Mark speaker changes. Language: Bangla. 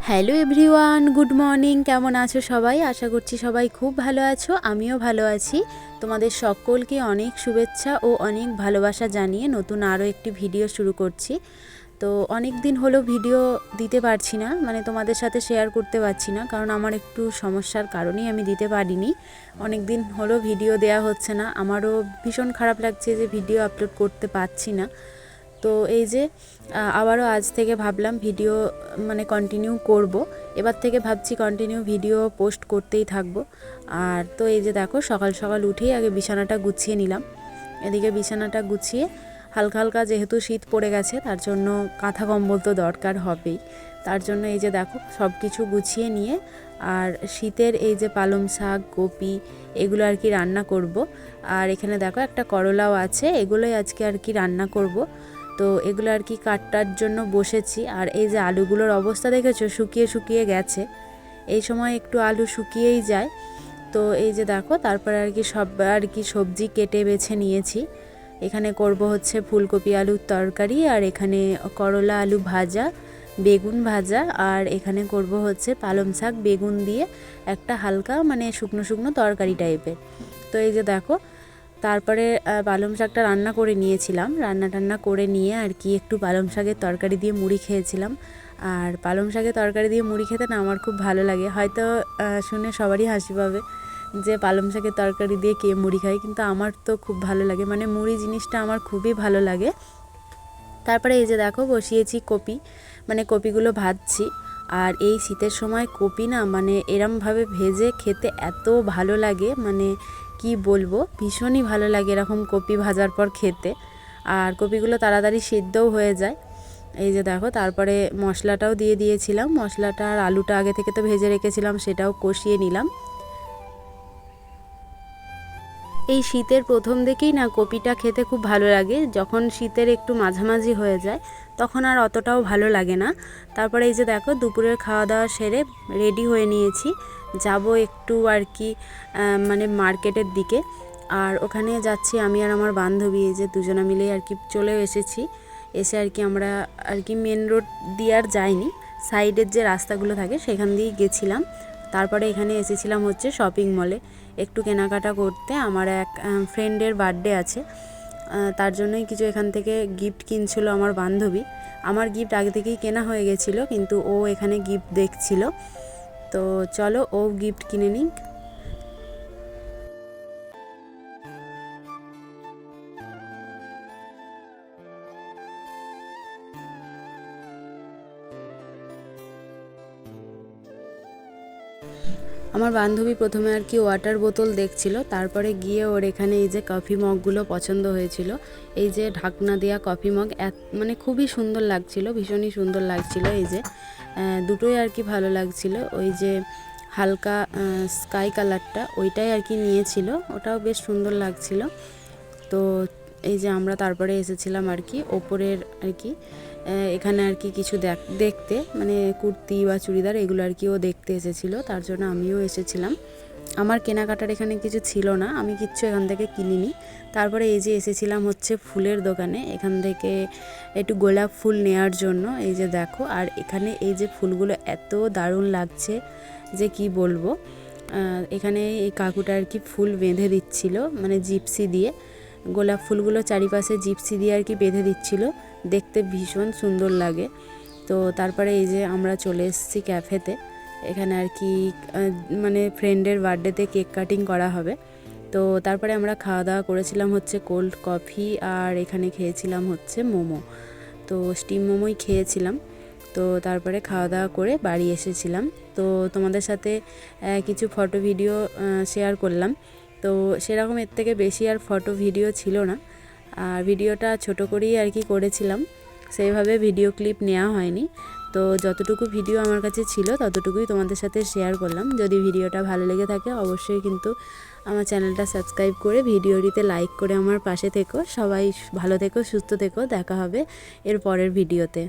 Speaker 1: Hello everyone, good morning. কেমন আছো সবাই? আশা করছি সবাই খুব ভালো আছো, আমিও ভালো আছি। তোমাদের সকলকে অনেক শুভেচ্ছা ও অনেক ভালোবাসা জানিয়ে নতুন আরও একটি ভিডিও শুরু করছি। তো অনেক দিন হলো ভিডিও দিতে পারছি না, মানে তোমাদের সাথে শেয়ার করতে পারছি না, কারণ আমার একটু সমস্যার কারণেই আমি দিতে পারিনি। অনেক দিন হলো ভিডিও দেয়া হচ্ছে না, আমারও ভীষণ খারাপ লাগছে যে ভিডিও আপলোড করতে পারছি না। তো এই যে আবারও আজ থেকে ভাবলাম ভিডিও মানে কন্টিনিউ করব। এবার থেকে ভাবছি কন্টিনিউ ভিডিও পোস্ট করতেই থাকব। আর তো এই যে দেখো, সকাল সকাল উঠেই আগে বিছানাটা গুছিয়ে নিলাম। এদিকে বিছানাটা গুছিয়ে হালকা হালকা যেহেতু শীত পড়ে গেছে, তার জন্য কাঁথা কম্বল তো দরকার হবেই। তার জন্য এই যে দেখো সব কিছু গুছিয়ে নিয়ে আর শীতের এই যে পালং শাক, কপি, এগুলো আর কি রান্না করব। আর এখানে দেখো একটা করলাও আছে, এগুলোই আজকে আর কি রান্না করব। তো এগুলো আর কি কাটার জন্য বসেছি। আর এই যে আলুগুলোর অবস্থা দেখেছো, শুকিয়ে শুকিয়ে গেছে। এই সময় একটু আলু শুকিয়েই যায়। তো এই যে দেখো, তারপরে আর কি সব আর কি সবজি কেটে বেছে নিয়েছি। এখানে করব হচ্ছে ফুলকপি আলুর তরকারি, আর এখানে করলা আলু ভাজা, বেগুন ভাজা, আর এখানে করব হচ্ছে পালং শাক বেগুন দিয়ে একটা হালকা মানে শুকনো শুকনো তরকারি টাইপের। তো এই যে দেখো, তারপরে পালং শাকটা রান্না করে নিয়েছিলাম। রান্না করে নিয়ে আর কি একটু পালং শাকের তরকারি দিয়ে মুড়ি খেয়েছিলাম। আর পালং শাকের তরকারি দিয়ে মুড়ি খেতে না আমার খুব ভালো লাগে। হয়তো শুনে সবারই হাসি পাবে যে পালং শাকের তরকারি দিয়ে কে মুড়ি খায়, কিন্তু আমার তো খুব ভালো লাগে, মানে মুড়ি জিনিসটা আমার খুবই ভালো লাগে। তারপরে এই যে দেখো বসিয়েছি কপি, মানে কপিগুলো ভাজছি। আর এই শীতের সময় কপি না মানে এরমভাবে ভেজে খেতে এত ভালো লাগে, মানে কি বলবো, ভীষণই ভালো লাগে এরকম কপি ভাজার পর খেতে। আর কপিগুলো তাড়াতাড়ি সিদ্ধও হয়ে যায়। এই যে দেখো, তারপরে মশলাটাও দিয়ে দিয়েছিলাম। মশলাটা আর আলুটা আগে থেকে তো ভেজে রেখেছিলাম, সেটাও কষিয়ে নিলাম। এই শীতের প্রথম দিকেই না কপিটা খেতে খুব ভালো লাগে, যখন শীতের একটু মাঝামাঝি হয়ে যায় তখন আর অতটাও ভালো লাগে না। তারপরে এই যে দেখো দুপুরের খাওয়া দাওয়া সেরে রেডি হয়ে নিয়েছি, যাব একটু আর কি মানে মার্কেটের দিকে। আর ওখানে যাচ্ছি আমি আর আমার বান্ধবী, এই যে দুজনা মিলে আর কি চলে এসেছি। এসে আর কি আমরা আর কি মেন রোড দিয়ে আর যাইনি, সাইডের যে রাস্তাগুলো থাকে সেখান দিয়েই গেছিলাম। তারপরে এখানে এসেছিলাম হচ্ছে শপিং মলে একটু কেনাকাটা করতে। আমার এক ফ্রেন্ডের বার্থডে আছে, তার জন্যই কিছু এখান থেকে গিফট কিনছিল আমার বান্ধবী। আমার গিফট আগে থেকেই কেনা হয়ে গেছিলো, কিন্তু ও এখানে গিফট দেখছিল। তো চলো ও গিফট কিনে নিক। আমার বান্ধবী প্রথমে আর কি ওয়াটার বোতল দেখছিল, তারপরে গিয়ে ওর এখানে এই যে কফি মগগুলো পছন্দ হয়েছিল। এই যে ঢাকনা দেওয়া কফি মগ মানে খুবই সুন্দর লাগছিল, ভীষণই সুন্দর লাগছিল। এই যে দুটোই আর কি ভালো লাগছিল। ওই যে হালকা স্কাই কালারটা ওইটাই আর কি নিয়েছিল, ওটাও বেশ সুন্দর লাগছিল। তো এই যে আমরা তারপরে এসেছিলাম আর কি ওপরের আর কি এখানে আর কি কিছু দেখতে, মানে কুর্তি বা চুড়িদার এগুলো আর কি ও দেখতে এসেছিলো, তার জন্য আমিও এসেছিলাম। আমার কেনাকাটার এখানে কিছু ছিল না, আমি কিচ্ছু এখান থেকে কিনিনি। তারপরে এই যে এসেছিলাম হচ্ছে ফুলের দোকানে, এখান থেকে একটু গোলাপ ফুল নেওয়ার জন্য। এই যে দেখো, আর এখানে এই যে ফুলগুলো এত দারুণ লাগছে যে কি বলবো। এখানে এই কাকুটা আর কি ফুল বেঁধে দিচ্ছিল, মানে জিপসি দিয়ে গোলাপ ফুলগুলো চারিপাশে জিপসি দিয়ে আর কি বেঁধে দিচ্ছিল, দেখতে ভীষণ সুন্দর লাগে। তো তারপরে এই যে আমরা চলে এসেছি ক্যাফেতে, এখানে আর কি মানে ফ্রেন্ডের বার্থডেতে কেক কাটিং করা হবে। তো তারপরে আমরা খাওয়া দাওয়া করেছিলাম হচ্ছে কোল্ড কফি, আর এখানে খেয়েছিলাম হচ্ছে মোমো। তো স্টিম মোমোই খেয়েছিলাম। তো তারপরে খাওয়া দাওয়া করে বাড়ি এসেছিলাম। তো তোমাদের সাথে কিছু ফটো ভিডিও শেয়ার করলাম। তো সেরকম এর থেকে বেশি আর ফটো ভিডিও ছিল না, আর ভিডিওটা ছোট করেই আর কি করেছিলাম, সেইভাবে ভিডিও ক্লিপ নেওয়া হয়নি। তো যতটুকু ভিডিও আমার কাছে ছিল ততটুকুই তোমাদের সাথে শেয়ার করলাম। যদি ভিডিওটা ভালো লেগে থাকে অবশ্যই কিন্তু আমার চ্যানেলটা সাবস্ক্রাইব করে ভিডিওটিতে লাইক করে আমার পাশে থেকো। সবাই ভালো থেকো, সুস্থ থেকো, দেখা হবে এর পরের ভিডিওতে।